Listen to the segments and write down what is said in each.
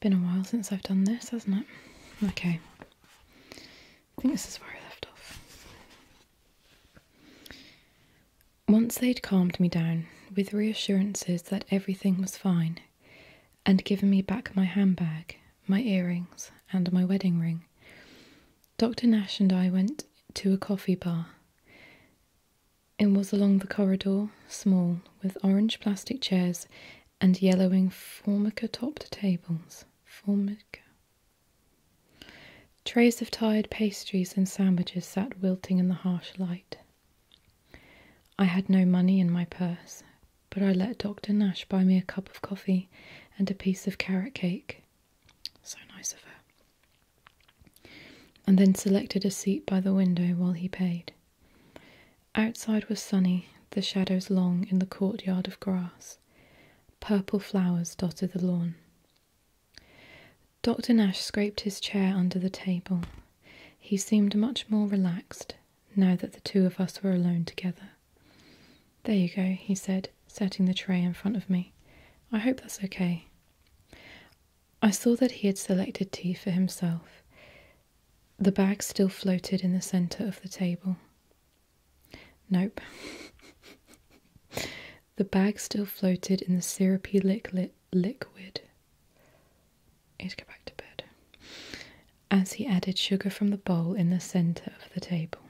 Been a while since I've done this, hasn't it? Okay. I think this is where I left off. Once they'd calmed me down with reassurances that everything was fine and given me back my handbag, my earrings, and my wedding ring, Dr. Nash and I went to a coffee bar. It was along the corridor, small, with orange plastic chairs and yellowing formica-topped tables. Formica. Trays of tired pastries and sandwiches sat wilting in the harsh light. I had no money in my purse, but I let Dr. Nash buy me a cup of coffee and a piece of carrot cake. So nice of her. And then selected a seat by the window while he paid. Outside was sunny, the shadows long in the courtyard of grass. Purple flowers dotted the lawn. Dr. Nash scraped his chair under the table. He seemed much more relaxed, now that the two of us were alone together. "There you go," he said, setting the tray in front of me. "I hope that's okay." I saw that he had selected tea for himself. The bag still floated in the centre of the table. Nope. The bag still floated in the syrupy liquid. He'd go back to bed. As he added sugar from the bowl in the centre of the table.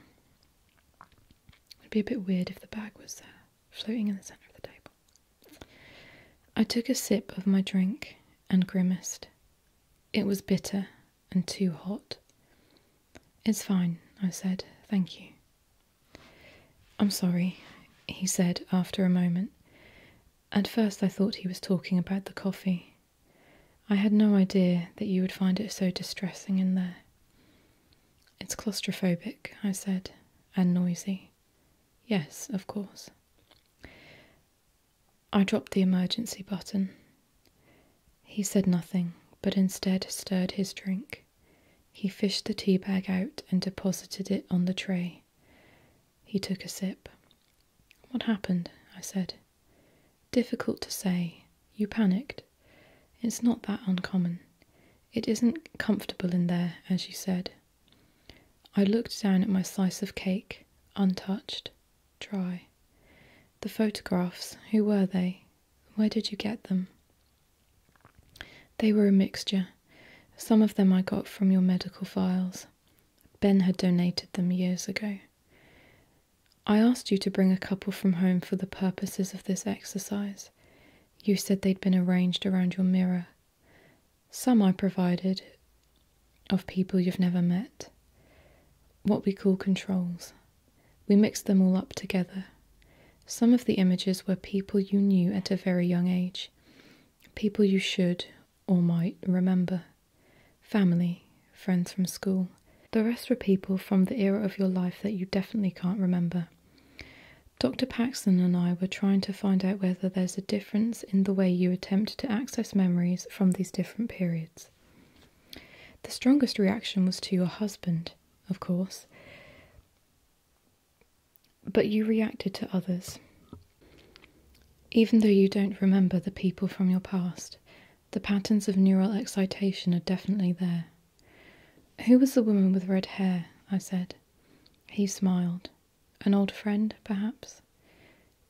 It'd be a bit weird if the bag was floating in the centre of the table. I took a sip of my drink and grimaced. It was bitter and too hot. "It's fine," I said. "Thank you." "I'm sorry," he said after a moment. At first I thought he was talking about the coffee. I had no idea that you would find it so distressing in there. "It's claustrophobic," I said, "and noisy." "Yes, of course." I dropped the emergency button. He said nothing, but instead stirred his drink. He fished the tea bag out and deposited it on the tray. He took a sip. "What happened?" I said. "Difficult to say. You panicked. It's not that uncommon. It isn't comfortable in there, as you said." I looked down at my slice of cake, untouched, dry. "The photographs, who were they? Where did you get them?" "They were a mixture. Some of them I got from your medical files. Ben had donated them years ago. I asked you to bring a couple from home for the purposes of this exercise. You said they'd been arranged around your mirror. Some I provided, of people you've never met. What we call controls. We mixed them all up together. Some of the images were people you knew at a very young age. People you should, or might, remember. Family, friends from school. The rest were people from the era of your life that you definitely can't remember. Dr. Paxton and I were trying to find out whether there's a difference in the way you attempt to access memories from these different periods. The strongest reaction was to your husband, of course, but you reacted to others. Even though you don't remember the people from your past, the patterns of neural excitation are definitely there. "Who was the woman with red hair?" I said. He smiled. "An old friend, perhaps?"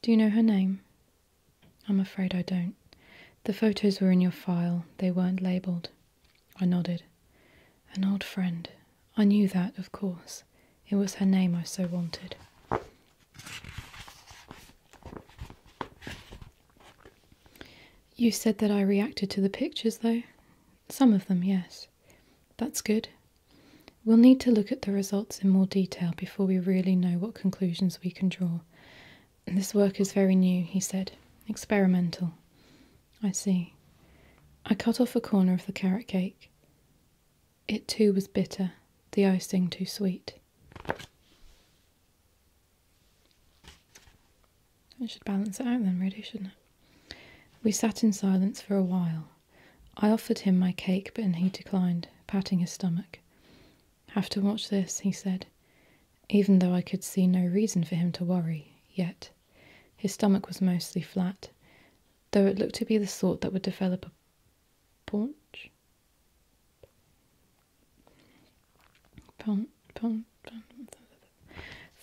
"Do you know her name?" "I'm afraid I don't. The photos were in your file. They weren't labelled." I nodded. "An old friend. I knew that, of course. It was her name I so wanted." "You said that I reacted to the pictures, though?" "Some of them, yes." "That's good. We'll need to look at the results in more detail before we really know what conclusions we can draw. This work is very new," he said. "Experimental." "I see." I cut off a corner of the carrot cake. It too was bitter, the icing too sweet. It should balance it out then, really, shouldn't it? We sat in silence for a while. I offered him my cake, but he declined, patting his stomach. "Have to watch this," he said, even though I could see no reason for him to worry, yet. His stomach was mostly flat, though it looked to be the sort that would develop a paunch. For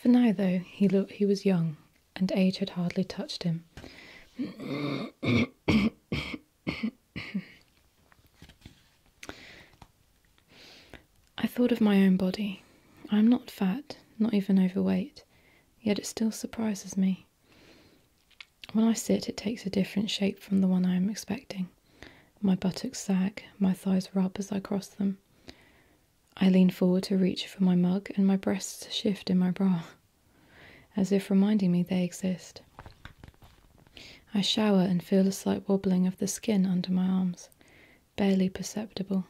now, though, he was young, and age had hardly touched him. I thought of my own body. I am not fat, not even overweight, yet it still surprises me. When I sit, it takes a different shape from the one I am expecting. My buttocks sag, my thighs rub as I cross them. I lean forward to reach for my mug, and my breasts shift in my bra, as if reminding me they exist. I shower and feel a slight wobbling of the skin under my arms, barely perceptible.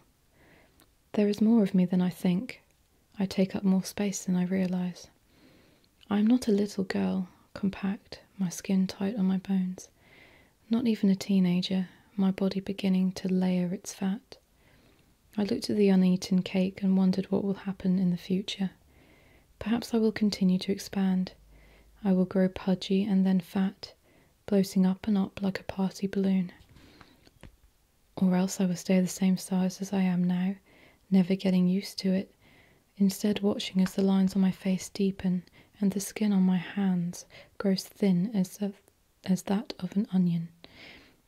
There is more of me than I think. I take up more space than I realise. I am not a little girl, compact, my skin tight on my bones. Not even a teenager, my body beginning to layer its fat. I looked at the uneaten cake and wondered what will happen in the future. Perhaps I will continue to expand. I will grow pudgy and then fat, bloating up and up like a party balloon. Or else I will stay the same size as I am now, never getting used to it, instead watching as the lines on my face deepen and the skin on my hands grows thin as that of an onion,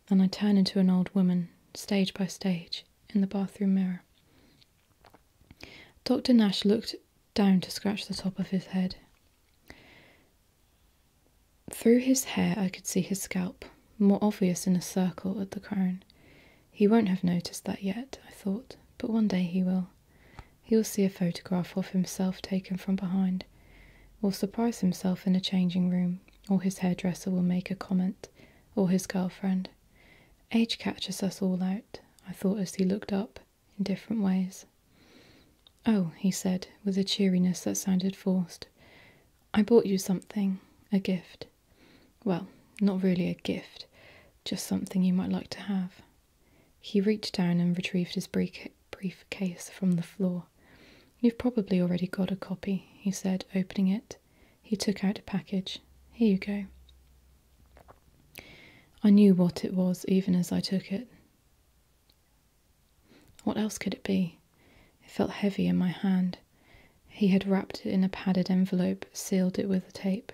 and I turn into an old woman, stage by stage, in the bathroom mirror. Dr. Nash looked down to scratch the top of his head. Through his hair I could see his scalp, more obvious in a circle at the crown. He won't have noticed that yet, I thought, but one day he will. He will see a photograph of himself taken from behind, or surprise himself in a changing room, or his hairdresser will make a comment, or his girlfriend. Age catches us all out, I thought as he looked up, in different ways. "Oh," he said, with a cheeriness that sounded forced. "I bought you something, a gift. Well, not really a gift, just something you might like to have." He reached down and retrieved his briefcase from the floor. "You've probably already got a copy," he said, opening it. He took out a package. "Here you go." I knew what it was even as I took it. What else could it be? It felt heavy in my hand. He had wrapped it in a padded envelope, sealed it with tape.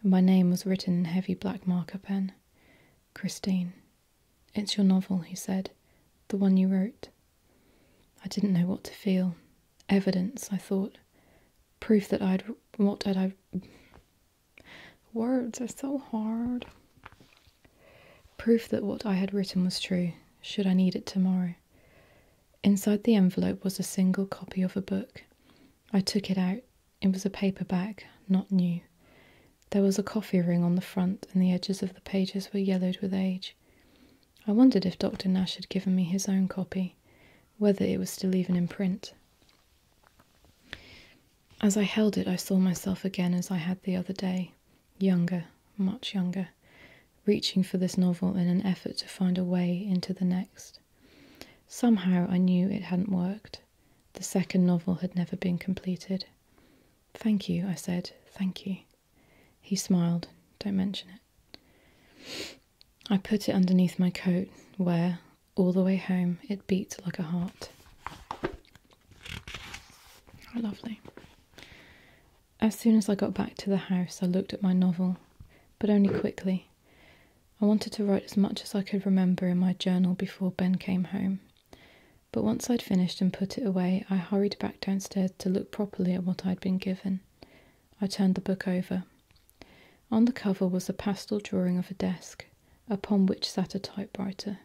My name was written in heavy black marker pen. "Christine. It's your novel," he said. "The one you wrote." I didn't know what to feel. Evidence, I thought. Proof that Words are so hard. Proof that what I had written was true, should I need it tomorrow. Inside the envelope was a single copy of a book. I took it out. It was a paperback, not new. There was a coffee ring on the front, and the edges of the pages were yellowed with age. I wondered if Dr. Nash had given me his own copy, whether it was still even in print. As I held it, I saw myself again as I had the other day, younger, much younger, reaching for this novel in an effort to find a way into the next. Somehow I knew it hadn't worked. The second novel had never been completed. "Thank you," I said, "thank you." He smiled. "Don't mention it." I put it underneath my coat, where, all the way home, it beat like a heart. How lovely. As soon as I got back to the house, I looked at my novel, but only quickly. I wanted to write as much as I could remember in my journal before Ben came home. But once I'd finished and put it away, I hurried back downstairs to look properly at what I'd been given. I turned the book over. On the cover was a pastel drawing of a desk, upon which sat a typewriter.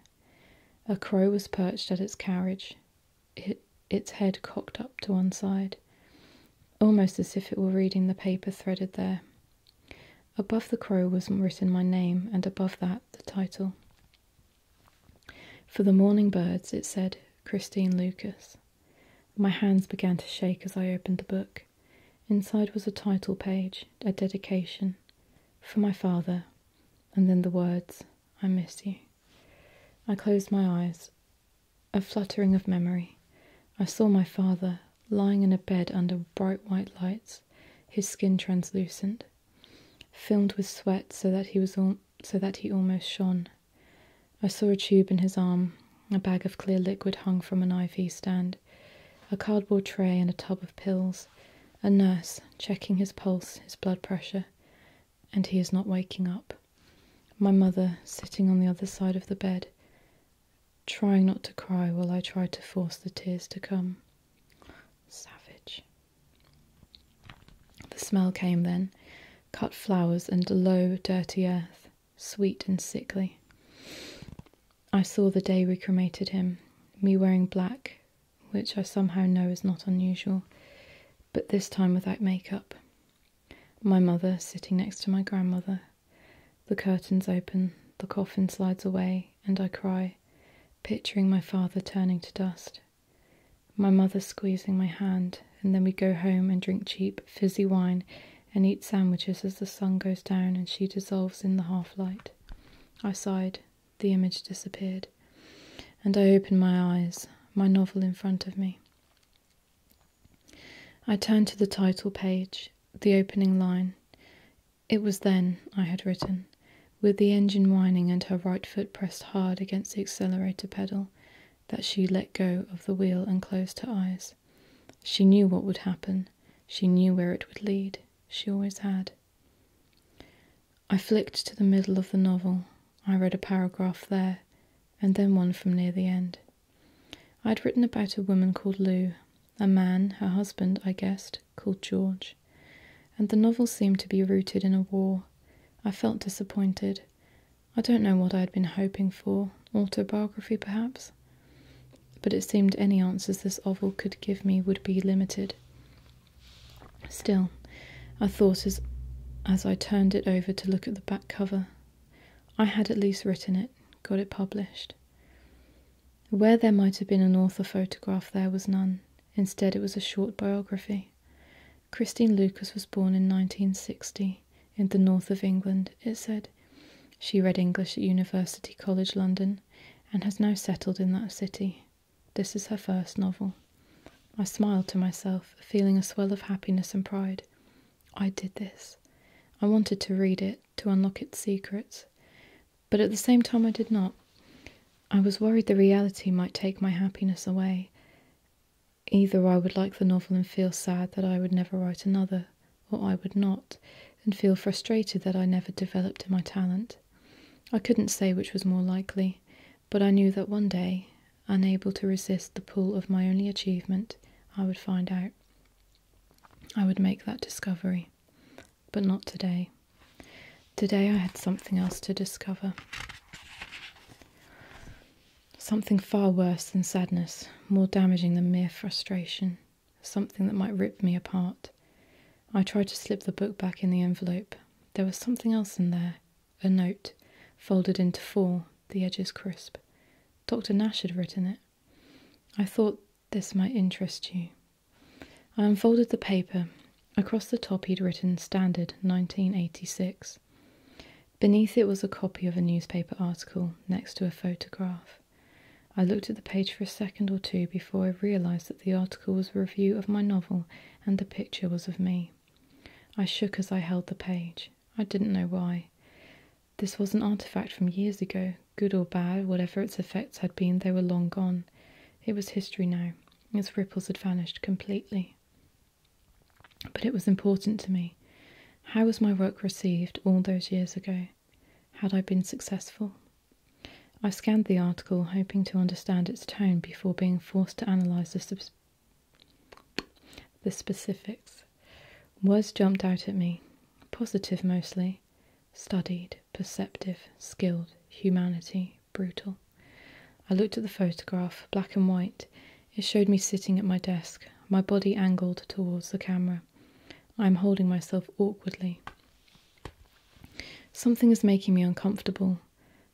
A crow was perched at its carriage, its head cocked up to one side, almost as if it were reading the paper threaded there. Above the crow was written my name, and above that the title. For the morning birds, it said, Christine Lucas. My hands began to shake as I opened the book. Inside was a title page, a dedication, for my father, and then the words, I miss you. I closed my eyes. A fluttering of memory. I saw my father, lying in a bed under bright white lights, his skin translucent, filmed with sweat so that he almost shone. I saw a tube in his arm, a bag of clear liquid hung from an IV stand, a cardboard tray and a tub of pills, a nurse checking his pulse, his blood pressure, and he is not waking up. My mother sitting on the other side of the bed, trying not to cry while I try to force the tears to come. Savage. The smell came then, cut flowers and low, dirty earth, sweet and sickly. I saw the day we cremated him, me wearing black, which I somehow know is not unusual, but this time without makeup. My mother sitting next to my grandmother. The curtains open, the coffin slides away, and I cry, picturing my father turning to dust. My mother squeezing my hand, and then we go home and drink cheap, fizzy wine and eat sandwiches as the sun goes down and she dissolves in the half-light. I sighed. The image disappeared, and I opened my eyes, my novel in front of me. I turned to the title page, the opening line. It was then, I had written, with the engine whining and her right foot pressed hard against the accelerator pedal, that she let go of the wheel and closed her eyes. She knew what would happen. She knew where it would lead. She always had. I flicked to the middle of the novel. I read a paragraph there, and then one from near the end. I had written about a woman called Lou, a man, her husband, I guessed, called George, and the novel seemed to be rooted in a war. I felt disappointed. I don't know what I had been hoping for, autobiography perhaps, but it seemed any answers this novel could give me would be limited. Still, I thought as I turned it over to look at the back cover, I had at least written it, got it published. Where there might have been an author photograph, there was none. Instead, it was a short biography. Christine Lucas was born in 1960 in the north of England, it said. She read English at University College London and has now settled in that city. This is her first novel. I smiled to myself, feeling a swell of happiness and pride. I did this. I wanted to read it, to unlock its secrets. But at the same time I did not. I was worried the reality might take my happiness away. Either I would like the novel and feel sad that I would never write another, or I would not, and feel frustrated that I never developed my talent. I couldn't say which was more likely, but I knew that one day, unable to resist the pull of my only achievement, I would find out. I would make that discovery. But not today. Today I had something else to discover. Something far worse than sadness, more damaging than mere frustration. Something that might rip me apart. I tried to slip the book back in the envelope. There was something else in there. A note, folded into 4, the edges crisp. Dr. Nash had written it. I thought this might interest you. I unfolded the paper. Across the top he'd written Standard 1986. Beneath it was a copy of a newspaper article next to a photograph. I looked at the page for a second or two before I realised that the article was a review of my novel and the picture was of me. I shook as I held the page. I didn't know why. This was an artefact from years ago, good or bad, whatever its effects had been, they were long gone. It was history now. Its ripples had vanished completely. But it was important to me. How was my work received all those years ago? Had I been successful? I scanned the article, hoping to understand its tone before being forced to analyse the specifics. Words jumped out at me, positive mostly. Studied, perceptive, skilled, humanity, brutal. I looked at the photograph, black and white. It showed me sitting at my desk, my body angled towards the camera. I am holding myself awkwardly. Something is making me uncomfortable,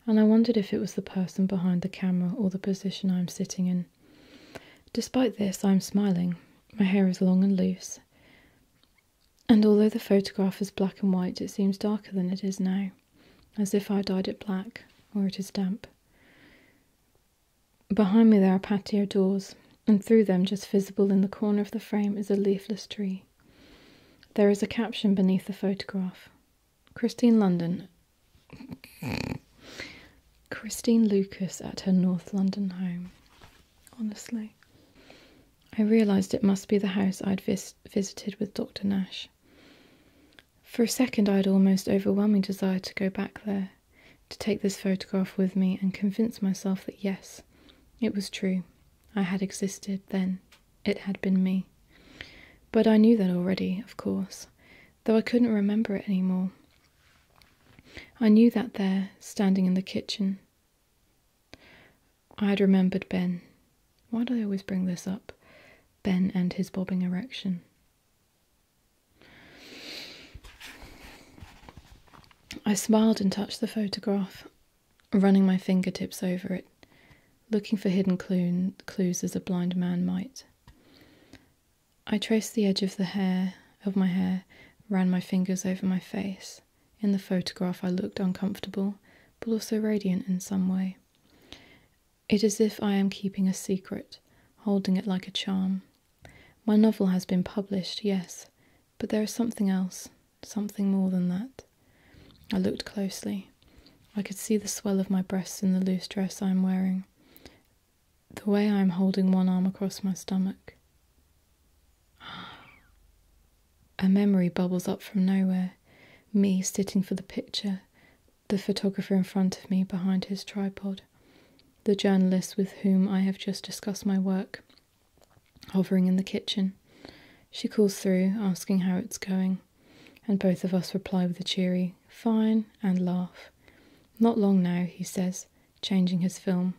and I wondered if it was the person behind the camera or the position I am sitting in. Despite this, I am smiling. My hair is long and loose, and although the photograph is black and white, it seems darker than it is now, as if I dyed it black, or it is damp. Behind me there are patio doors, and through them, just visible in the corner of the frame, is a leafless tree. There is a caption beneath the photograph. Christine Lucas at her North London home. Honestly, I realised it must be the house I'd visited with Dr. Nash. For a second I had almost overwhelming desire to go back there, to take this photograph with me and convince myself that yes, it was true. I had existed then. It had been me. But I knew that already, of course, though I couldn't remember it anymore. I knew that there, standing in the kitchen, I had remembered Ben. Why do I always bring this up? Ben and his bobbing erection. I smiled and touched the photograph, running my fingertips over it, looking for hidden clues as a blind man might. I traced the edge of my hair, ran my fingers over my face. In the photograph I looked uncomfortable, but also radiant in some way. It is as if I am keeping a secret, holding it like a charm. My novel has been published, yes, but there is something else, something more than that. I looked closely. I could see the swell of my breasts in the loose dress I am wearing, the way I am holding one arm across my stomach. A memory bubbles up from nowhere, me sitting for the picture, the photographer in front of me behind his tripod, the journalist with whom I have just discussed my work, hovering in the kitchen. She calls through, asking how it's going, and both of us reply with a cheery, fine, and laugh. Not long now, he says, changing his film.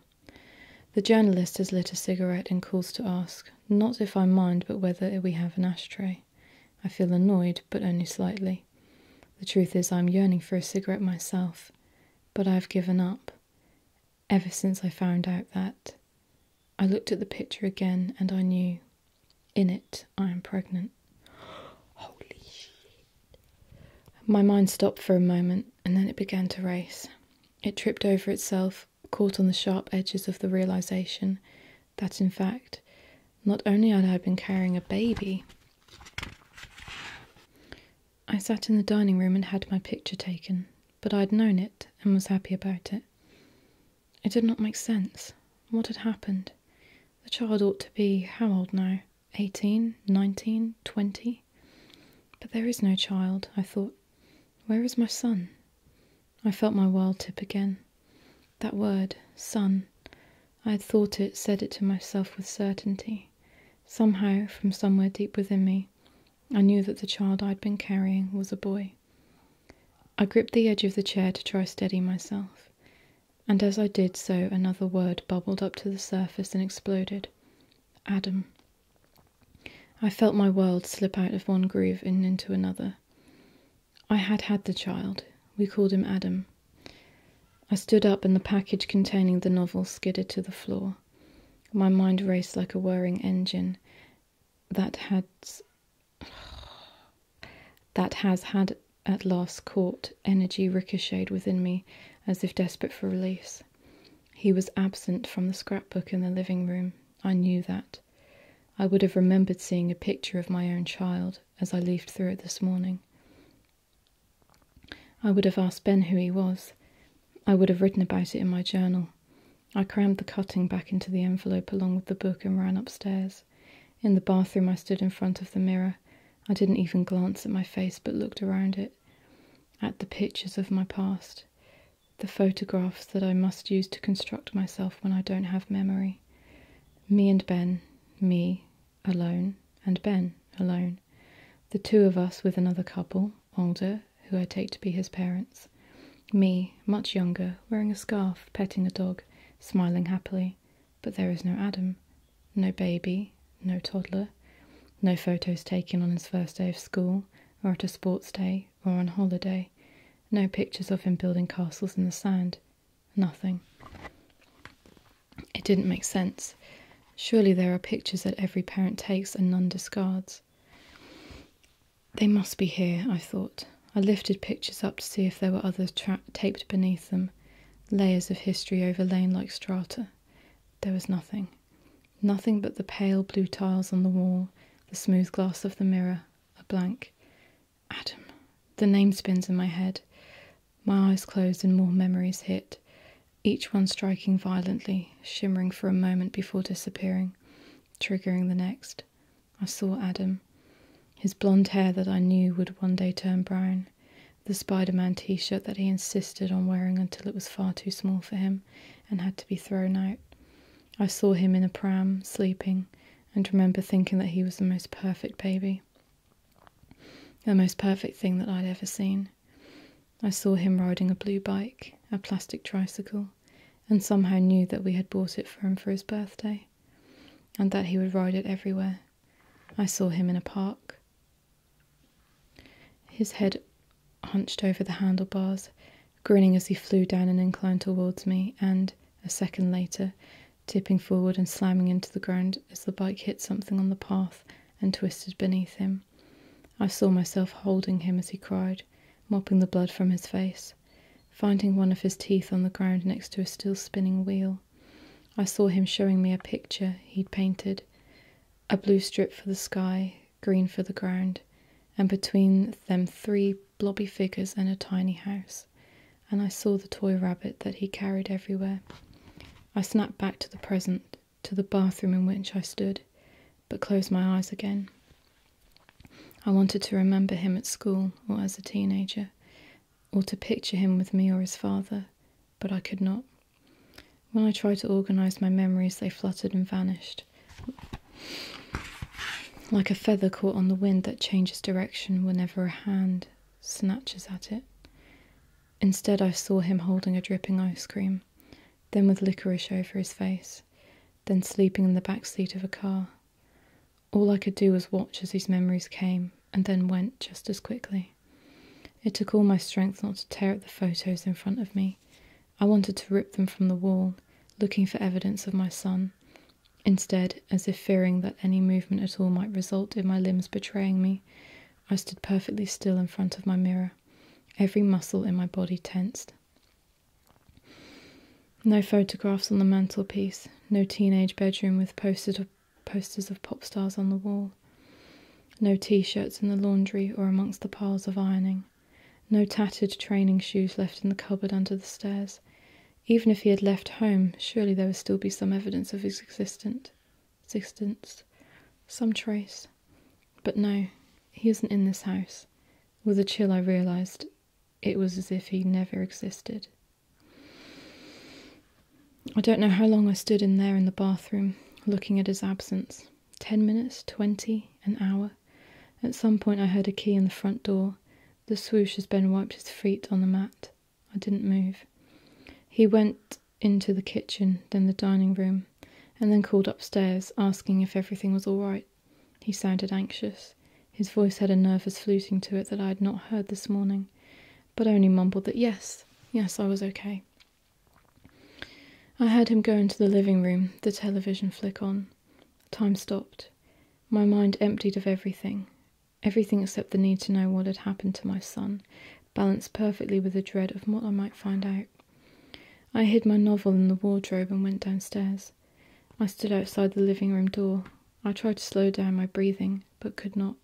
The journalist has lit a cigarette and calls to ask, not if I mind, but whether we have an ashtray. I feel annoyed, but only slightly. The truth is I'm yearning for a cigarette myself, but I've given up, ever since I found out that. I looked at the picture again and I knew, in it, I am pregnant. Holy shit. My mind stopped for a moment and then it began to race. It tripped over itself, caught on the sharp edges of the realisation that, in fact, not only had I been carrying a baby, I sat in the dining room and had my picture taken, but I'd known it and was happy about it. It did not make sense. What had happened? The child ought to be, how old now? 18, 19, 20? But there is no child, I thought. Where is my son? I felt my world tip again. That word, son. I had thought it, said it to myself with certainty. Somehow, from somewhere deep within me, I knew that the child I'd been carrying was a boy. I gripped the edge of the chair to try steady myself, and as I did so another word bubbled up to the surface and exploded. Adam. I felt my world slip out of one groove and into another. I had had the child. We called him Adam. I stood up and the package containing the novel skidded to the floor. My mind raced like a whirring engine that has had at last caught. Energy ricocheted within me as if desperate for release. He was absent from the scrapbook in the living room. I knew that. I would have remembered seeing a picture of my own child as I leafed through it this morning. I would have asked Ben who he was. I would have written about it in my journal. I crammed the cutting back into the envelope along with the book and ran upstairs. In the bathroom I stood in front of the mirror. I didn't even glance at my face but looked around it, at the pictures of my past, the photographs that I must use to construct myself when I don't have memory. Me and Ben, me alone, and Ben alone. The two of us with another couple, older, who I take to be his parents. Me, much younger, wearing a scarf, petting a dog, smiling happily. But there is no Adam, no baby, no toddler, no photos taken on his first day of school, or at a sports day, or on holiday. No pictures of him building castles in the sand. Nothing. It didn't make sense. Surely there are pictures that every parent takes and none discards. They must be here, I thought. I lifted pictures up to see if there were others taped beneath them, layers of history overlain like strata. There was nothing. Nothing but the pale blue tiles on the wall, the smooth glass of the mirror, a blank. Adam. The name spins in my head. My eyes closed and more memories hit, each one striking violently, shimmering for a moment before disappearing. triggering the next. I saw Adam. His blonde hair that I knew would one day turn brown. The Spider-Man t-shirt that he insisted on wearing until it was far too small for him and had to be thrown out. I saw him in a pram, sleeping, and remember thinking that he was the most perfect baby. The most perfect thing that I'd ever seen. I saw him riding a blue bike, a plastic tricycle, and somehow knew that we had bought it for him for his birthday, and that he would ride it everywhere. I saw him in a park. His head hunched over the handlebars, grinning as he flew down an incline towards me, and, a second later, tipping forward and slamming into the ground as the bike hit something on the path and twisted beneath him. I saw myself holding him as he cried, mopping the blood from his face, finding one of his teeth on the ground next to a still spinning wheel. I saw him showing me a picture he'd painted, a blue strip for the sky, green for the ground, and between them 3 blobby figures and a tiny house, and I saw the toy rabbit that he carried everywhere. I snapped back to the present, to the bathroom in which I stood, but closed my eyes again. I wanted to remember him at school or as a teenager, or to picture him with me or his father, but I could not. When I tried to organise my memories, they fluttered and vanished, like a feather caught on the wind that changes direction whenever a hand snatches at it. Instead, I saw him holding a dripping ice cream, then with licorice over his face, then sleeping in the back seat of a car. All I could do was watch as these memories came, and then went just as quickly. It took all my strength not to tear at the photos in front of me. I wanted to rip them from the wall, looking for evidence of my son. Instead, as if fearing that any movement at all might result in my limbs betraying me, I stood perfectly still in front of my mirror, every muscle in my body tensed. No photographs on the mantelpiece, no teenage bedroom with posters of pop stars on the wall, no t-shirts in the laundry or amongst the piles of ironing, no tattered training shoes left in the cupboard under the stairs. Even if he had left home, surely there would still be some evidence of his existence, some trace. But no, he isn't in this house. With a chill I realised it was as if he never existed. I don't know how long I stood in there in the bathroom, looking at his absence. 10 minutes, 20, an hour. At some point I heard a key in the front door, the swoosh as Ben wiped his feet on the mat. I didn't move. He went into the kitchen, then the dining room, and then called upstairs, asking if everything was all right. He sounded anxious. His voice had a nervous fluting to it that I had not heard this morning, but I only mumbled that yes, I was okay. I heard him go into the living room, the television flick on. Time stopped. My mind emptied of everything except the need to know what had happened to my son, balanced perfectly with the dread of what I might find out. I hid my novel in the wardrobe and went downstairs. I stood outside the living room door. I tried to slow down my breathing, but could not.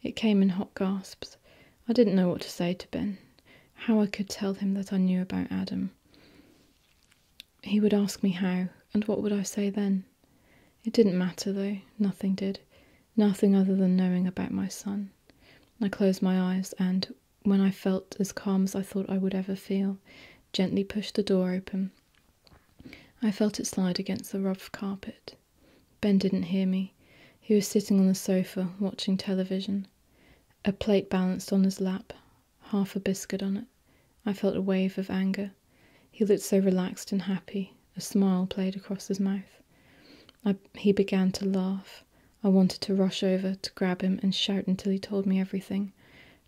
It came in hot gasps. I didn't know what to say to Ben, how I could tell him that I knew about Adam. He would ask me how, and what would I say then? It didn't matter though, nothing did. Nothing other than knowing about my son. I closed my eyes and, when I felt as calm as I thought I would ever feel, gently pushed the door open. I felt it slide against the rough carpet. Ben didn't hear me. He was sitting on the sofa, watching television. A plate balanced on his lap, half a biscuit on it. I felt a wave of anger. He looked so relaxed and happy. A smile played across his mouth. He began to laugh. I wanted to rush over, to grab him and shout until he told me everything.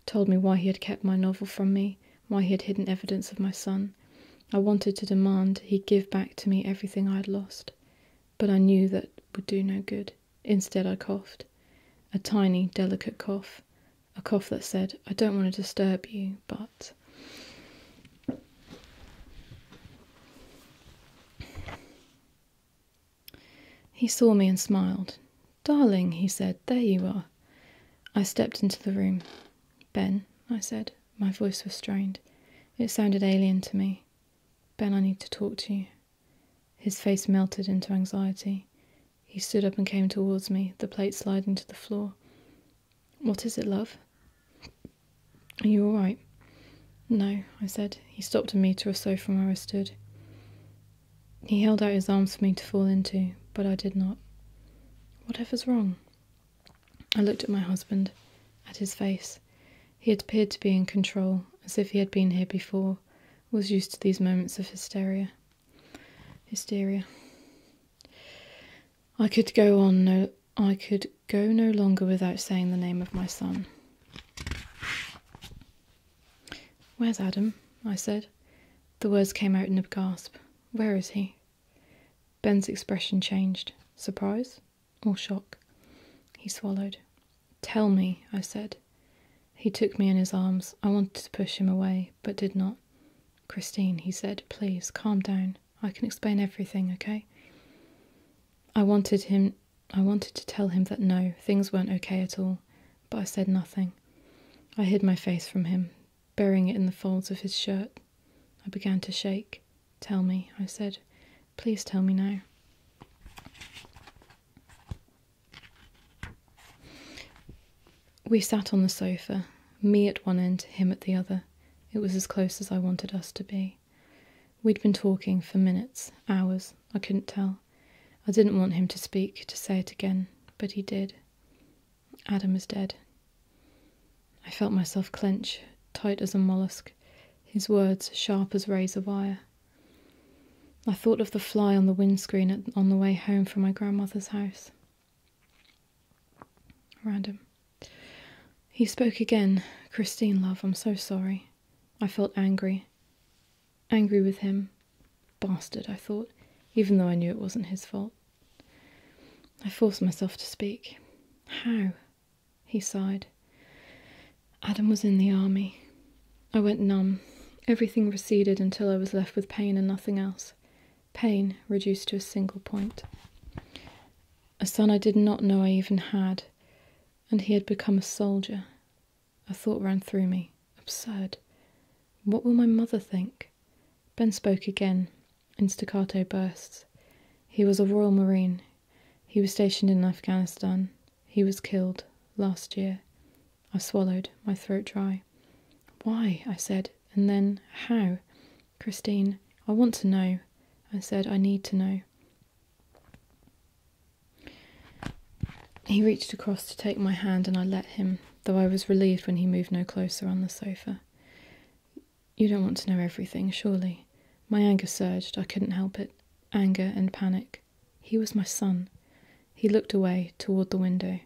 Told me why he had kept my novel from me, why he had hidden evidence of my son. I wanted to demand he give back to me everything I had lost. But I knew that would do no good. Instead I coughed. A tiny, delicate cough. A cough that said, I don't want to disturb you, but... He saw me and smiled. Darling, he said, there you are. I stepped into the room. Ben, I said. My voice was strained. It sounded alien to me. Ben, I need to talk to you. His face melted into anxiety. He stood up and came towards me, the plate sliding to the floor. "What is it, love?" "Are you all right?" "No," I said. He stopped a metre or so from where I stood. He held out his arms for me to fall into, but I did not. "Whatever's wrong?" I looked at my husband, at his face. He had appeared to be in control, as if he had been here before, was used to these moments of hysteria. I could go no longer without saying the name of my son. "Where's Adam?" I said. The words came out in a gasp. "Where is he?" Ben's expression changed. Surprise or shock? He swallowed. "Tell me," I said. He took me in his arms. I wanted to push him away, but did not. "Christine," he said, "please, calm down. I can explain everything, okay?" I wanted to tell him that no, things weren't okay at all, but I said nothing. I hid my face from him, burying it in the folds of his shirt. I began to shake. "Tell me," I said. "Please tell me now." We sat on the sofa, me at one end, him at the other. It was as close as I wanted us to be. We'd been talking for minutes, hours, I couldn't tell. I didn't want him to speak, to say it again, but he did. "Adam is dead." I felt myself clench, tight as a mollusk, his words sharp as razor wire. I thought of the fly on the windscreen on the way home from my grandmother's house. Random. He spoke again. "Christine, love, I'm so sorry." I felt angry. Angry with him. Bastard, I thought, even though I knew it wasn't his fault. I forced myself to speak. "How?" He sighed. "Adam was in the army." I went numb. Everything receded until I was left with pain and nothing else. Pain reduced to a single point. A son I did not know I even had, and he had become a soldier. A thought ran through me. Absurd. What will my mother think? Ben spoke again, in staccato bursts. He was a Royal Marine. He was stationed in Afghanistan. He was killed last year. I swallowed, my throat dry. "Why?" I said, and then, "How?" "Christine, I want to know." I said, "I need to know." He reached across to take my hand and I let him, though I was relieved when he moved no closer on the sofa. "You don't want to know everything, surely." My anger surged, I couldn't help it. Anger and panic. He was my son. He looked away, toward the window.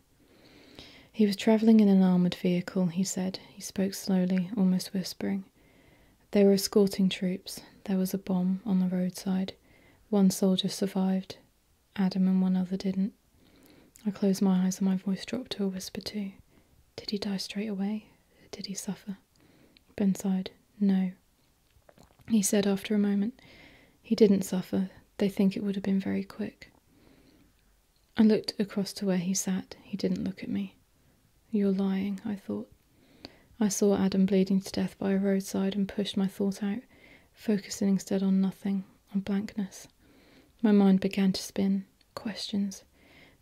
"He was travelling in an armoured vehicle," he said. He spoke slowly, almost whispering. "They were escorting troops. There was a bomb on the roadside. One soldier survived. Adam and one other didn't." I closed my eyes and my voice dropped to a whisper too. "Did he die straight away? Did he suffer?" Ben sighed. "No." He said after a moment, "He didn't suffer. They think it would have been very quick." I looked across to where he sat. He didn't look at me. "You're lying," I thought. I saw Adam bleeding to death by a roadside and pushed my thought out, focusing instead on nothing, on blankness. My mind began to spin. Questions.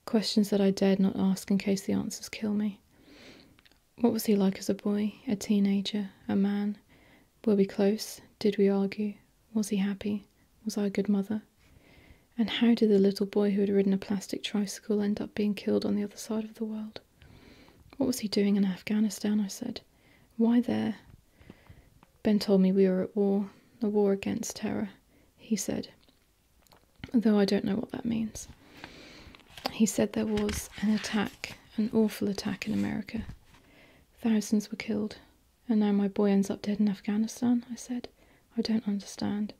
Questions that I dared not ask in case the answers kill me. What was he like as a boy, a teenager, a man? Were we close? Did we argue? Was he happy? Was I a good mother? And how did the little boy who had ridden a plastic tricycle end up being killed on the other side of the world? What was he doing in Afghanistan, I said. Why there? Ben told me we were at war, a war against terror, he said, though I don't know what that means. He said there was an attack, an awful attack in America. Thousands were killed, and now my boy ends up dead in Afghanistan, I said. I don't understand.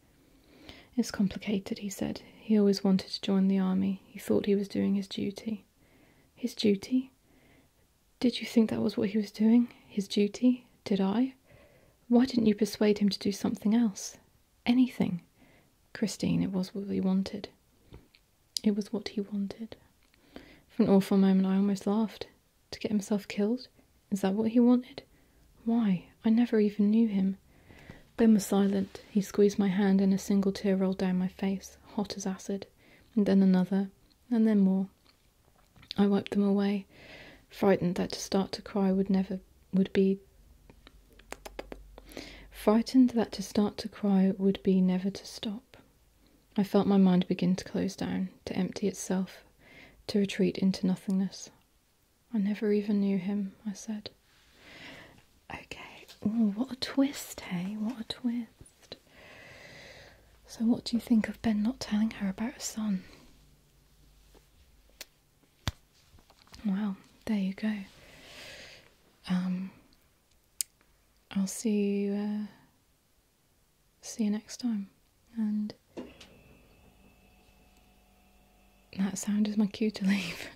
It's complicated, he said. He always wanted to join the army. He thought he was doing his duty. His duty? Did you think that was what he was doing? His duty? Did I? Why didn't you persuade him to do something else? Anything? Christine, it was what he wanted. It was what he wanted. For an awful moment I almost laughed. To get himself killed? Is that what he wanted? Why? I never even knew him. Ben was silent. He squeezed my hand and a single tear rolled down my face, hot as acid, and then another, and then more. I wiped them away, frightened that to start to cry would be never to stop. I felt my mind begin to close down, to empty itself, to retreat into nothingness. I never even knew him, I said. Okay, ooh, what a twist, hey? What a twist. So what do you think of Ben not telling her about her son? Well, there you go. I'll see you next time. And that sound is my cue to leave.